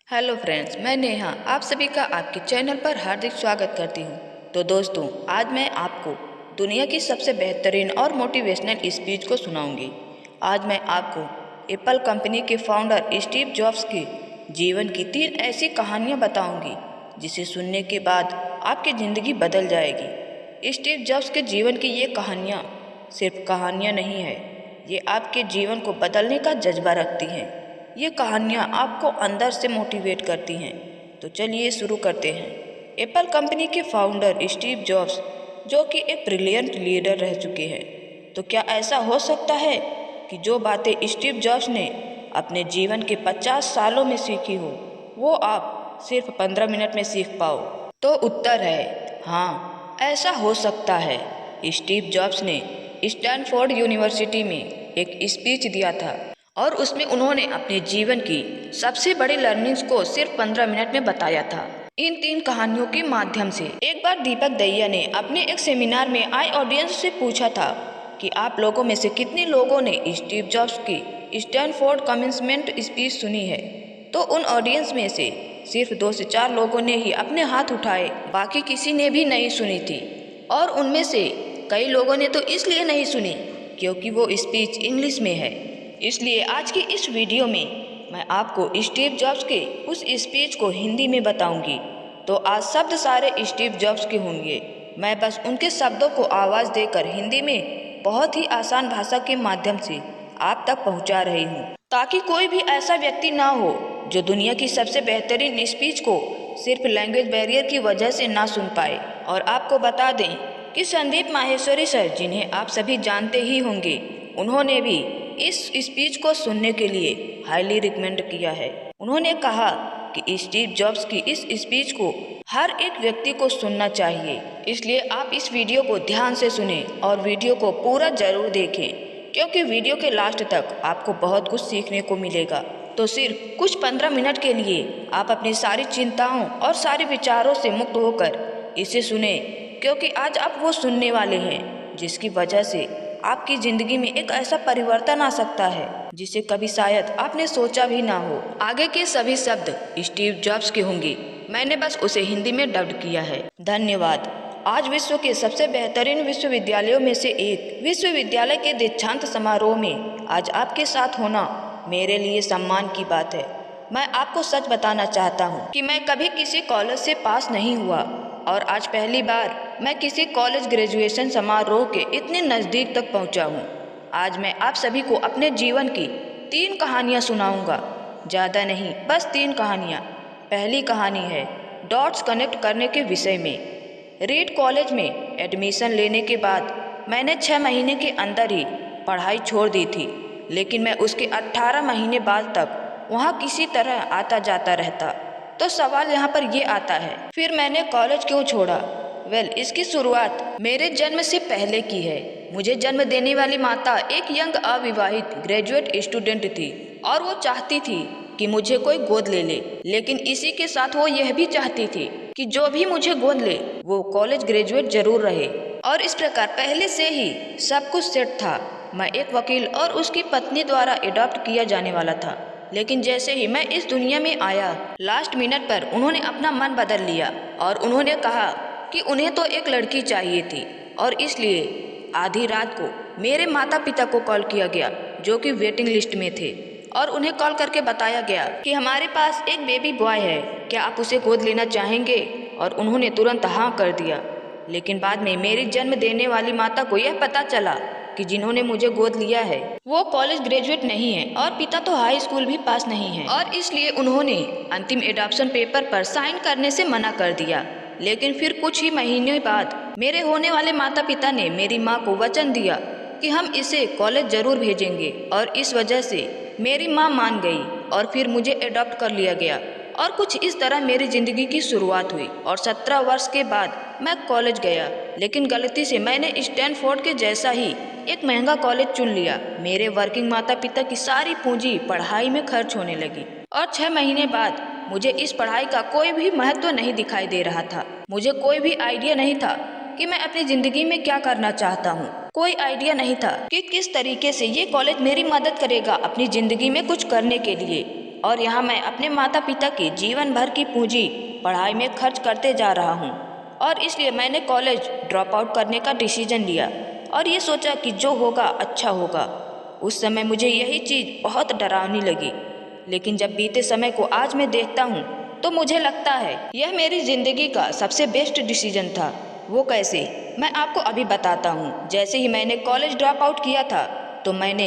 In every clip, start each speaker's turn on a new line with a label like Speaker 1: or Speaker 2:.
Speaker 1: Hello friends, मैं नेहा आप सभी का आपके चैनल पर हार्दिक स्वागत करती हूँ। तो दोस्तों, आज मैं आपको दुनिया की सबसे बेहतरीन और मोटिवेशनल स्पीच को सुनाऊंगी। आज मैं आपको एप्पल कंपनी के फाउंडर स्टीव जॉब्स के जीवन की 3 ऐसी कहानियाँ बताऊंगी जिसे सुनने के बाद आपकी ज़िंदगी बदल जाएगी। स्टीव जॉब्स के जीवन की ये कहानियाँ सिर्फ कहानियाँ नहीं है, ये आपके जीवन को बदलने का जज्बा रखती हैं। ये कहानियाँ आपको अंदर से मोटिवेट करती हैं। तो चलिए शुरू करते हैं। एप्पल कंपनी के फाउंडर स्टीव जॉब्स, जो कि एक ब्रिलियंट लीडर रह चुके हैं, तो क्या ऐसा हो सकता है कि जो बातें स्टीव जॉब्स ने अपने जीवन के 50 सालों में सीखी हो, वो आप सिर्फ 15 मिनट में सीख पाओ? तो उत्तर है हाँ, ऐसा हो सकता है। स्टीव जॉब्स ने स्टैनफोर्ड यूनिवर्सिटी में एक स्पीच दिया था और उसमें उन्होंने अपने जीवन की सबसे बड़ी लर्निंग्स को सिर्फ 15 मिनट में बताया था। इन 3 कहानियों के माध्यम से एक बार दीपक दहिया ने अपने एक सेमिनार में आए ऑडियंस से पूछा था कि आप लोगों में से कितने लोगों ने स्टीव जॉब्स की स्टैनफोर्ड कमेंसमेंट स्पीच सुनी है। तो उन ऑडियंस में से सिर्फ 2 से 4 लोगों ने ही अपने हाथ उठाए, बाकी किसी ने भी नहीं सुनी थी। और उनमें से कई लोगों ने तो इसलिए नहीं सुनी क्योंकि वो स्पीच इंग्लिश में है। इसलिए आज की इस वीडियो में मैं आपको स्टीव जॉब्स के उस स्पीच को हिंदी में बताऊंगी। तो आज शब्द सारे स्टीव जॉब्स के होंगे। मैं बस उनके शब्दों को आवाज़ देकर हिंदी में बहुत ही आसान भाषा के माध्यम से आप तक पहुंचा रही हूं, ताकि कोई भी ऐसा व्यक्ति ना हो जो दुनिया की सबसे बेहतरीन स्पीच को सिर्फ लैंग्वेज बैरियर की वजह से ना सुन पाए। और आपको बता दें कि संदीप माहेश्वरी सर, जिन्हें आप सभी जानते ही होंगे, उन्होंने भी इस स्पीच को सुनने के लिए हाईली रिकमेंड किया है। उन्होंने कहा कि स्टीव जॉब्स की इस स्पीच को हर एक व्यक्ति को सुनना चाहिए। इसलिए आप इस वीडियो को ध्यान से सुनें और वीडियो को पूरा जरूर देखें, क्योंकि वीडियो के लास्ट तक आपको बहुत कुछ सीखने को मिलेगा। तो सिर्फ कुछ 15 मिनट के लिए आप अपनी सारी चिंताओं और सारे विचारों से मुक्त होकर इसे सुने, क्योंकि आज आप वो सुनने वाले हैं जिसकी वजह से आपकी जिंदगी में एक ऐसा परिवर्तन आ सकता है जिसे कभी शायद आपने सोचा भी ना हो। आगे के सभी शब्द स्टीव जॉब्स के होंगे, मैंने बस उसे हिंदी में डब्ड किया है। धन्यवाद। आज विश्व के सबसे बेहतरीन विश्वविद्यालयों में से एक विश्वविद्यालय के दीक्षांत समारोह में आज आपके साथ होना मेरे लिए सम्मान की बात है। मैं आपको सच बताना चाहता हूँ कि मैं कभी किसी कॉलेज से पास नहीं हुआ और आज पहली बार मैं किसी कॉलेज ग्रेजुएशन समारोह के इतने नज़दीक तक पहुंचा हूं। आज मैं आप सभी को अपने जीवन की 3 कहानियां सुनाऊंगा, ज़्यादा नहीं, बस 3 कहानियां। पहली कहानी है डॉट्स कनेक्ट करने के विषय में। रीड कॉलेज में एडमिशन लेने के बाद मैंने 6 महीने के अंदर ही पढ़ाई छोड़ दी थी, लेकिन मैं उसके 18 महीने बाद तक वहाँ किसी तरह आता जाता रहता। तो सवाल यहाँ पर ये आता है, फिर मैंने कॉलेज क्यों छोड़ा? इसकी शुरुआत मेरे जन्म से पहले की है। मुझे जन्म देने वाली माता एक यंग अविवाहित ग्रेजुएट स्टूडेंट थी और वो चाहती थी कि मुझे कोई गोद ले ले, लेकिन इसी के साथ वो यह भी चाहती थी कि जो भी मुझे गोद ले वो कॉलेज ग्रेजुएट जरूर रहे। और इस प्रकार पहले से ही सब कुछ सेट था। मैं एक वकील और उसकी पत्नी द्वारा एडॉप्ट किया जाने वाला था, लेकिन जैसे ही मैं इस दुनिया में आया, लास्ट मिनट पर उन्होंने अपना मन बदल लिया और उन्होंने कहा कि उन्हें तो एक लड़की चाहिए थी। और इसलिए आधी रात को मेरे माता पिता को कॉल किया गया, जो कि वेटिंग लिस्ट में थे, और उन्हें कॉल करके बताया गया कि हमारे पास एक बेबी बॉय है, क्या आप उसे गोद लेना चाहेंगे? और उन्होंने तुरंत हाँ कर दिया। लेकिन बाद में मेरी जन्म देने वाली माता को यह पता चला कि जिन्होंने मुझे गोद लिया है वो कॉलेज ग्रेजुएट नहीं है और पिता तो हाई स्कूल भी पास नहीं है, और इसलिए उन्होंने अंतिम एडॉप्शन पेपर पर साइन करने से मना कर दिया। लेकिन फिर कुछ ही महीने बाद मेरे होने वाले माता पिता ने मेरी माँ को वचन दिया कि हम इसे कॉलेज जरूर भेजेंगे, और इस वजह से मेरी माँ मान गई और फिर मुझे एडॉप्ट कर लिया गया। और कुछ इस तरह मेरी जिंदगी की शुरुआत हुई और 17 वर्ष के बाद मैं कॉलेज गया, लेकिन गलती से मैंने स्टैनफोर्ड के जैसा ही एक महंगा कॉलेज चुन लिया। मेरे वर्किंग माता पिता की सारी पूंजी पढ़ाई में खर्च होने लगी और 6 महीने बाद मुझे इस पढ़ाई का कोई भी महत्व नहीं दिखाई दे रहा था। मुझे कोई भी आइडिया नहीं था कि मैं अपनी जिंदगी में क्या करना चाहता हूँ। कोई आइडिया नहीं था कि किस तरीके से ये कॉलेज मेरी मदद करेगा अपनी जिंदगी में कुछ करने के लिए। और यहाँ मैं अपने माता पिता की जीवन भर की पूंजी पढ़ाई में खर्च करते जा रहा हूँ और इसलिए मैंने कॉलेज ड्रॉप आउट करने का डिसीजन लिया और ये सोचा कि जो होगा अच्छा होगा। उस समय मुझे यही चीज़ बहुत डरावनी लगी, लेकिन जब बीते समय को आज मैं देखता हूँ तो मुझे लगता है यह मेरी ज़िंदगी का सबसे बेस्ट डिसीजन था। वो कैसे, मैं आपको अभी बताता हूँ। जैसे ही मैंने कॉलेज ड्रॉप आउट किया था तो मैंने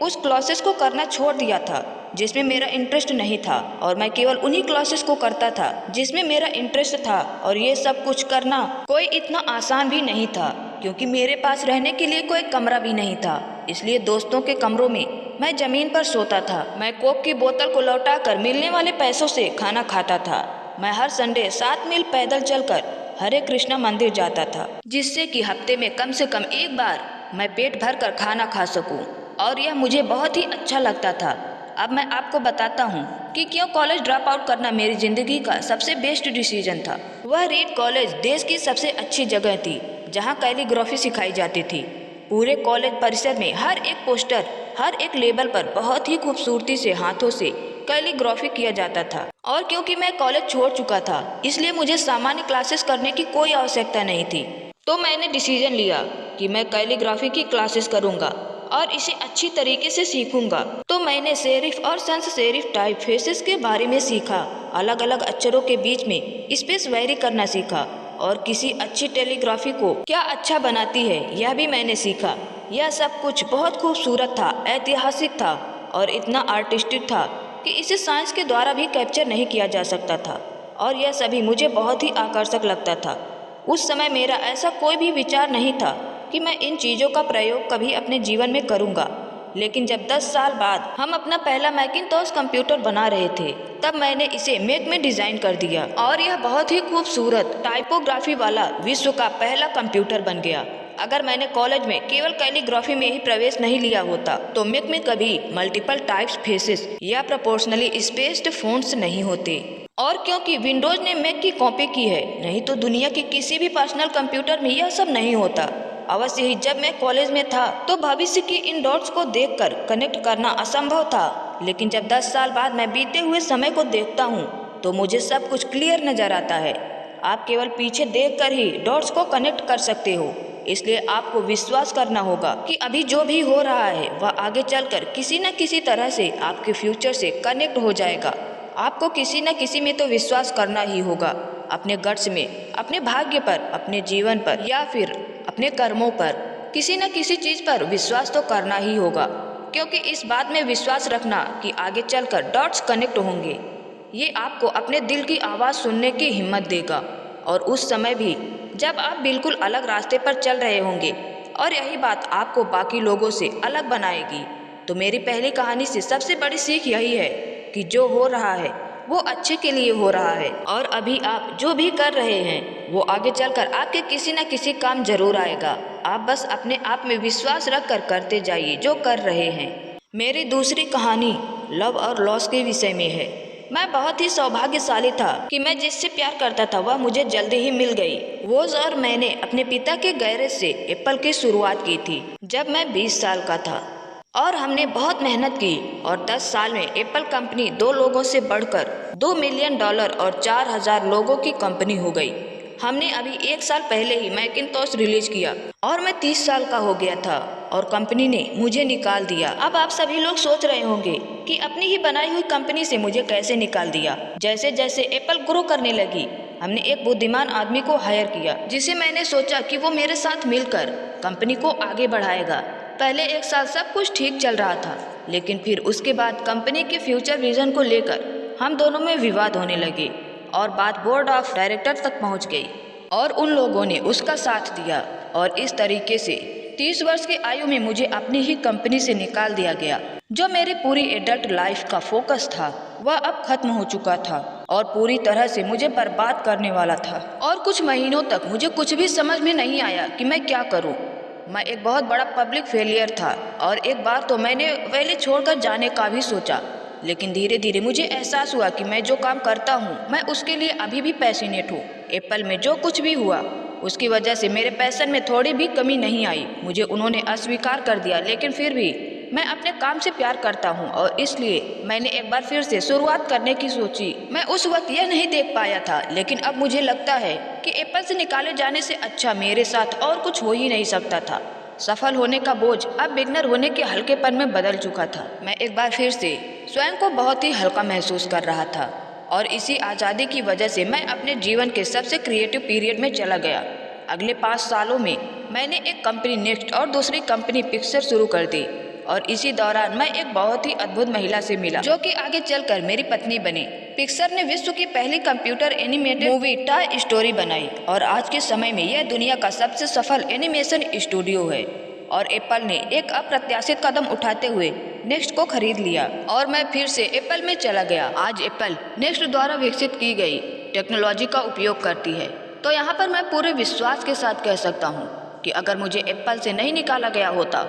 Speaker 1: उस क्लासेस को करना छोड़ दिया था जिसमें मेरा इंटरेस्ट नहीं था और मैं केवल उन्हीं क्लासेस को करता था जिसमें मेरा इंटरेस्ट था। और ये सब कुछ करना कोई इतना आसान भी नहीं था क्योंकि मेरे पास रहने के लिए कोई कमरा भी नहीं था, इसलिए दोस्तों के कमरों में मैं जमीन पर सोता था। मैं कोक की बोतल को लौटाकर मिलने वाले पैसों से खाना खाता था। मैं हर संडे 7 मील पैदल चलकर हरे कृष्णा मंदिर जाता था, जिससे कि हफ्ते में कम से कम एक बार मैं पेट भर कर खाना खा सकूं, और यह मुझे बहुत ही अच्छा लगता था। अब मैं आपको बताता हूँ कि क्यों कॉलेज ड्रॉप आउट करना मेरी ज़िंदगी का सबसे बेस्ट डिसीजन था। वह रीड कॉलेज देश की सबसे अच्छी जगह थी जहाँ कैलीग्राफी सिखाई जाती थी। पूरे कॉलेज परिसर में हर एक पोस्टर, हर एक लेबल पर बहुत ही खूबसूरती से हाथों से कैलीग्राफी किया जाता था। और क्योंकि मैं कॉलेज छोड़ चुका था इसलिए मुझे सामान्य क्लासेस करने की कोई आवश्यकता नहीं थी। तो मैंने डिसीजन लिया कि मैं कैलीग्राफी की क्लासेस करूँगा और इसे अच्छी तरीके से सीखूंगा। तो मैंने सेरिफ और sans सेरिफ टाइप फेसेस के बारे में सीखा, अलग अलग अक्षरों के बीच में स्पेस वेरी करना सीखा और किसी अच्छी टेलीग्राफी को क्या अच्छा बनाती है यह भी मैंने सीखा। यह सब कुछ बहुत खूबसूरत था, ऐतिहासिक था और इतना आर्टिस्टिक था कि इसे साइंस के द्वारा भी कैप्चर नहीं किया जा सकता था और यह सभी मुझे बहुत ही आकर्षक लगता था। उस समय मेरा ऐसा कोई भी विचार नहीं था कि मैं इन चीज़ों का प्रयोग कभी अपने जीवन में करूँगा। लेकिन जब 10 साल बाद हम अपना पहला मैकिंटॉश कंप्यूटर बना रहे थे तब मैंने इसे मैक में डिज़ाइन कर दिया और यह बहुत ही खूबसूरत टाइपोग्राफी वाला विश्व का पहला कंप्यूटर बन गया। अगर मैंने कॉलेज में केवल कैलीग्राफी में ही प्रवेश नहीं लिया होता तो मैक में कभी मल्टीपल टाइप्स फेसेस या प्रोपोर्शनली स्पेस्ड फ़ॉन्ट्स नहीं होते। और क्योंकि विंडोज ने मैक की कॉपी की है, नहीं तो दुनिया के किसी भी पर्सनल कंप्यूटर में यह सब नहीं होता। अवश्य ही जब मैं कॉलेज में था तो भविष्य की इन डॉट्स को देखकर कनेक्ट करना असंभव था, लेकिन जब 10 साल बाद मैं बीते हुए समय को देखता हूँ तो मुझे सब कुछ क्लियर नजर आता है। आप केवल पीछे देखकर ही डॉट्स को कनेक्ट कर सकते हो, इसलिए आपको विश्वास करना होगा कि अभी जो भी हो रहा है वह आगे चलकर किसी न किसी तरह से आपके फ्यूचर से कनेक्ट हो जाएगा। आपको किसी न किसी में तो विश्वास करना ही होगा, अपने गट्स में, अपने भाग्य पर, अपने जीवन पर या फिर अपने कर्मों पर। किसी न किसी चीज़ पर विश्वास तो करना ही होगा, क्योंकि इस बात में विश्वास रखना कि आगे चलकर डॉट्स कनेक्ट होंगे, ये आपको अपने दिल की आवाज़ सुनने की हिम्मत देगा। और उस समय भी जब आप बिल्कुल अलग रास्ते पर चल रहे होंगे और यही बात आपको बाकी लोगों से अलग बनाएगी। तो मेरी पहली कहानी से सबसे बड़ी सीख यही है कि जो हो रहा है वो अच्छे के लिए हो रहा है और अभी आप जो भी कर रहे हैं वो आगे चलकर आपके किसी न किसी काम जरूर आएगा। आप बस अपने आप में विश्वास रख कर करते जाइए जो कर रहे हैं। मेरी दूसरी कहानी लव और लॉस के विषय में है। मैं बहुत ही सौभाग्यशाली था कि मैं जिससे प्यार करता था वह मुझे जल्दी ही मिल गई। वोज और मैंने अपने पिता के गैरेज से एप्पल की शुरुआत की थी जब मैं 20 साल का था और हमने बहुत मेहनत की और 10 साल में एप्पल कंपनी 2 लोगों से बढ़कर $2 मिलियन और 4000 लोगों की कंपनी हो गई। हमने अभी 1 साल पहले ही मैकिंटॉश रिलीज किया और मैं 30 साल का हो गया था और कंपनी ने मुझे निकाल दिया। अब आप सभी लोग सोच रहे होंगे कि अपनी ही बनाई हुई कंपनी से मुझे कैसे निकाल दिया। जैसे जैसे एप्पल ग्रो करने लगी हमने एक बुद्धिमान आदमी को हायर किया जिसे मैंने सोचा कि वो मेरे साथ मिलकर कंपनी को आगे बढ़ाएगा। पहले 1 साल सब कुछ ठीक चल रहा था, लेकिन फिर उसके बाद कंपनी के फ्यूचर विजन को लेकर हम दोनों में विवाद होने लगे और बात बोर्ड ऑफ डायरेक्टर तक पहुंच गई और उन लोगों ने उसका साथ दिया और इस तरीके से 30 वर्ष की आयु में मुझे अपनी ही कंपनी से निकाल दिया गया। जो मेरी पूरी एडल्ट लाइफ का फोकस था वह अब खत्म हो चुका था और पूरी तरह से मुझे बर्बाद करने वाला था। और कुछ महीनों तक मुझे कुछ भी समझ में नहीं आया कि मैं क्या करूं। मैं एक बहुत बड़ा पब्लिक फेलियर था और एक बार तो मैंने पहले छोड़कर जाने का भी सोचा, लेकिन धीरे धीरे मुझे एहसास हुआ कि मैं जो काम करता हूँ मैं उसके लिए अभी भी पैशनेट हूँ। एप्पल में जो कुछ भी हुआ उसकी वजह से मेरे पैशन में थोड़ी भी कमी नहीं आई। मुझे उन्होंने अस्वीकार कर दिया, लेकिन फिर भी मैं अपने काम से प्यार करता हूँ और इसलिए मैंने एक बार फिर से शुरुआत करने की सोची। मैं उस वक्त यह नहीं देख पाया था, लेकिन अब मुझे लगता है कि एप्पल से निकाले जाने से अच्छा मेरे साथ और कुछ हो ही नहीं सकता था। सफल होने का बोझ अब बिगनर होने के हल्केपन में बदल चुका था। मैं एक बार फिर से स्वयं को बहुत ही हल्का महसूस कर रहा था और इसी आज़ादी की वजह से मैं अपने जीवन के सबसे क्रिएटिव पीरियड में चला गया। अगले 5 सालों में मैंने एक कंपनी नेक्स्ट और दूसरी कंपनी पिक्चर शुरू कर दी और इसी दौरान मैं एक बहुत ही अद्भुत महिला से मिला जो कि आगे चलकर मेरी पत्नी बनी। पिक्चर ने विश्व की पहली computer animated movie toy story बनाई और आज के समय में यह दुनिया का सबसे सफल एनिमेशन स्टूडियो है। और एप्पल ने एक अप्रत्याशित कदम उठाते हुए नेक्स्ट को खरीद लिया और मैं फिर से एप्पल में चला गया। आज एप्पल नेक्स्ट द्वारा विकसित की गई टेक्नोलॉजी का उपयोग करती है। तो यहाँ पर मैं पूरे विश्वास के साथ कह सकता हूँ कि अगर मुझे एप्पल से नहीं निकाला गया होता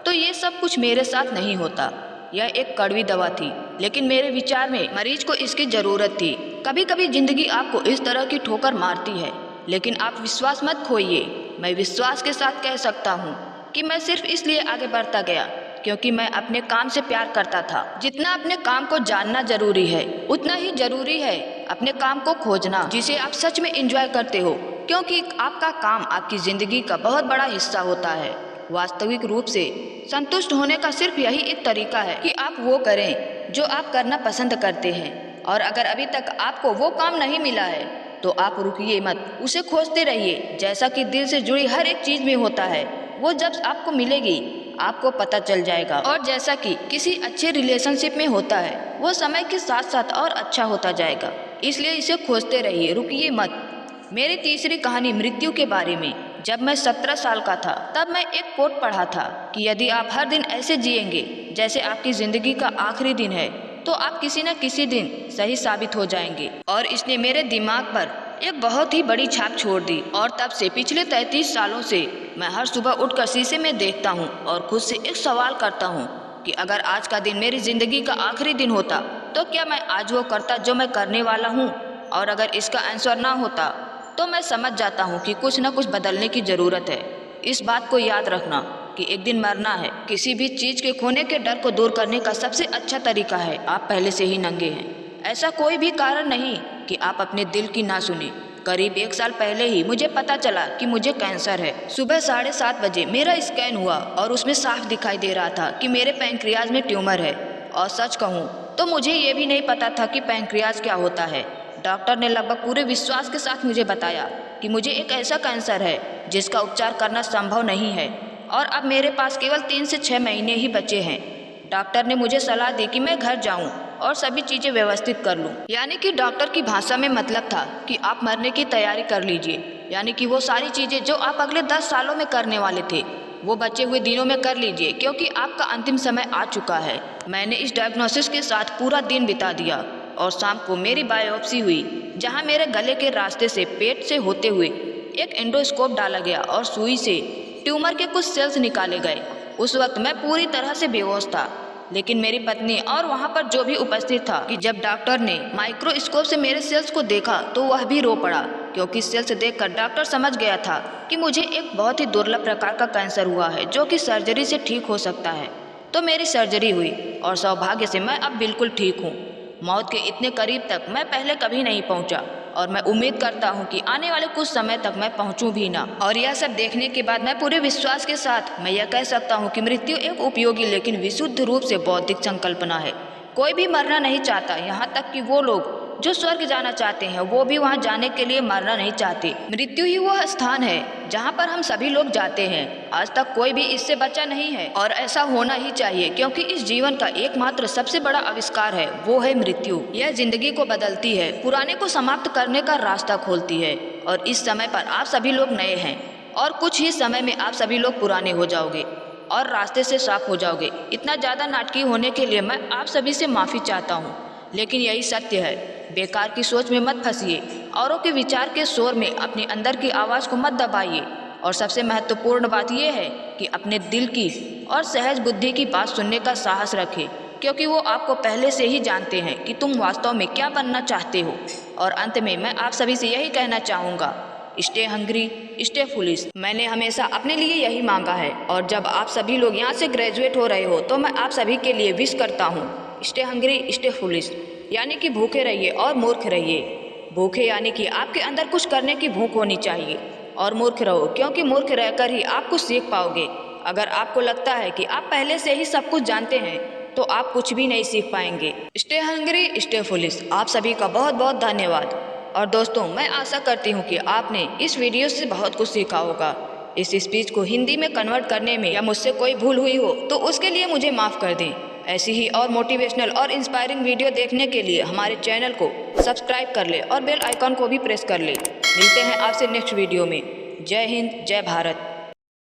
Speaker 1: तो ये सब कुछ मेरे साथ नहीं होता। यह एक कड़वी दवा थी, लेकिन मेरे विचार में मरीज को इसकी जरूरत थी। कभी कभी जिंदगी आपको इस तरह की ठोकर मारती है, लेकिन आप विश्वास मत खोइए। मैं विश्वास के साथ कह सकता हूँ कि मैं सिर्फ इसलिए आगे बढ़ता गया क्योंकि मैं अपने काम से प्यार करता था। जितना अपने काम को जानना जरूरी है, उतना ही जरूरी है अपने काम को खोजना जिसे आप सच में एंजॉय करते हो, क्योंकि आपका काम आपकी जिंदगी का बहुत बड़ा हिस्सा होता है। वास्तविक रूप से संतुष्ट होने का सिर्फ यही एक तरीका है कि आप वो करें जो आप करना पसंद करते हैं। और अगर अभी तक आपको वो काम नहीं मिला है तो आप रुकिए मत, उसे खोजते रहिए। जैसा कि दिल से जुड़ी हर एक चीज में होता है, वो जब आपको मिलेगी आपको पता चल जाएगा। और जैसा कि किसी अच्छे रिलेशनशिप में होता है, वो समय के साथ साथ और अच्छा होता जाएगा। इसलिए इसे खोजते रहिए, रुकिए मत। मेरी तीसरी कहानी मृत्यु के बारे में। जब मैं 17 साल का था तब मैं एक कोट पढ़ा था कि यदि आप हर दिन ऐसे जिएंगे जैसे आपकी जिंदगी का आखिरी दिन है तो आप किसी न किसी दिन सही साबित हो जाएंगे। और इसने मेरे दिमाग पर एक बहुत ही बड़ी छाप छोड़ दी और तब से पिछले 33 सालों से मैं हर सुबह उठकर शीशे में देखता हूँ और खुद से एक सवाल करता हूँ कि अगर आज का दिन मेरी जिंदगी का आखिरी दिन होता तो क्या मैं आज वो करता जो मैं करने वाला हूँ। और अगर इसका आंसर ना होता तो मैं समझ जाता हूँ कि कुछ न कुछ बदलने की ज़रूरत है। इस बात को याद रखना कि एक दिन मरना है। किसी भी चीज़ के खोने के डर को दूर करने का सबसे अच्छा तरीका है आप पहले से ही नंगे हैं। ऐसा कोई भी कारण नहीं कि आप अपने दिल की ना सुने। करीब 1 साल पहले ही मुझे पता चला कि मुझे कैंसर है। सुबह 7:30 बजे मेरा स्कैन हुआ और उसमें साफ दिखाई दे रहा था कि मेरे पैंक्रियाज में ट्यूमर है। और सच कहूँ तो मुझे ये भी नहीं पता था कि पैंक्रियाज क्या होता है। डॉक्टर ने लगभग पूरे विश्वास के साथ मुझे बताया कि मुझे एक ऐसा कैंसर है जिसका उपचार करना संभव नहीं है और अब मेरे पास केवल 3 से 6 महीने ही बचे हैं। डॉक्टर ने मुझे सलाह दी कि मैं घर जाऊं और सभी चीज़ें व्यवस्थित कर लूं। यानी कि डॉक्टर की भाषा में मतलब था कि आप मरने की तैयारी कर लीजिए। यानी कि वो सारी चीज़ें जो आप अगले 10 सालों में करने वाले थे वो बचे हुए दिनों में कर लीजिए, क्योंकि आपका अंतिम समय आ चुका है। मैंने इस डायग्नोसिस के साथ पूरा दिन बिता दिया और शाम को मेरी बायोप्सी हुई, जहां मेरे गले के रास्ते से पेट से होते हुए एक एंडोस्कोप डाला गया और सुई से ट्यूमर के कुछ सेल्स निकाले गए। उस वक्त मैं पूरी तरह से बेहोश था, लेकिन मेरी पत्नी और वहां पर जो भी उपस्थित था कि जब डॉक्टर ने माइक्रोस्कोप से मेरे सेल्स को देखा तो वह भी रो पड़ा, क्योंकि सेल्स देखकर डॉक्टर समझ गया था कि मुझे एक बहुत ही दुर्लभ प्रकार का कैंसर हुआ है जो कि सर्जरी से ठीक हो सकता है। तो मेरी सर्जरी हुई और सौभाग्य से मैं अब बिल्कुल ठीक हूँ। मौत के इतने करीब तक मैं पहले कभी नहीं पहुंचा और मैं उम्मीद करता हूं कि आने वाले कुछ समय तक मैं पहुंचूं भी ना। और यह सब देखने के बाद मैं पूरे विश्वास के साथ मैं यह कह सकता हूं कि मृत्यु एक उपयोगी लेकिन विशुद्ध रूप से बौद्धिक संकल्पना है। कोई भी मरना नहीं चाहता, यहाँ तक कि वो लोग जो स्वर्ग जाना चाहते हैं वो भी वहाँ जाने के लिए मरना नहीं चाहते। मृत्यु ही वह स्थान है जहाँ पर हम सभी लोग जाते हैं। आज तक कोई भी इससे बचा नहीं है और ऐसा होना ही चाहिए, क्योंकि इस जीवन का एकमात्र सबसे बड़ा आविष्कार है वो है मृत्यु। यह जिंदगी को बदलती है, पुराने को समाप्त करने का रास्ता खोलती है। और इस समय पर आप सभी लोग नए हैं और कुछ ही समय में आप सभी लोग पुराने हो जाओगे और रास्ते से साफ हो जाओगे। इतना ज़्यादा नाटकीय होने के लिए मैं आप सभी से माफ़ी चाहता हूँ, लेकिन यही सत्य है। बेकार की सोच में मत फंसिए, औरों के विचार के शोर में अपने अंदर की आवाज़ को मत दबाइए। और सबसे महत्वपूर्ण बात यह है कि अपने दिल की और सहज बुद्धि की बात सुनने का साहस रखें, क्योंकि वो आपको पहले से ही जानते हैं कि तुम वास्तव में क्या बनना चाहते हो। और अंत में मैं आप सभी से यही कहना चाहूँगा, स्टे हंग्री, स्टे फुलिश। मैंने हमेशा अपने लिए यही मांगा है और जब आप सभी लोग यहाँ से ग्रेजुएट हो रहे हो तो मैं आप सभी के लिए विश करता हूँ स्टे हंग्री, स्टे फुलिश, यानी कि भूखे रहिए और मूर्ख रहिए। भूखे यानी कि आपके अंदर कुछ करने की भूख होनी चाहिए, और मूर्ख रहो क्योंकि मूर्ख रहकर ही आप कुछ सीख पाओगे। अगर आपको लगता है कि आप पहले से ही सब कुछ जानते हैं तो आप कुछ भी नहीं सीख पाएंगे। Stay hungry, stay foolish. आप सभी का बहुत बहुत धन्यवाद। और दोस्तों, मैं आशा करती हूँ कि आपने इस वीडियो से बहुत कुछ सीखा होगा। इस स्पीच को हिंदी में कन्वर्ट करने में या मुझसे कोई भूल हुई हो तो उसके लिए मुझे माफ़ कर दें। ऐसी ही और मोटिवेशनल और इंस्पायरिंग वीडियो देखने के लिए हमारे चैनल को सब्सक्राइब कर ले और बेल आइकॉन को भी प्रेस कर ले। मिलते हैं आपसे नेक्स्ट वीडियो में। जय हिंद, जय भारत।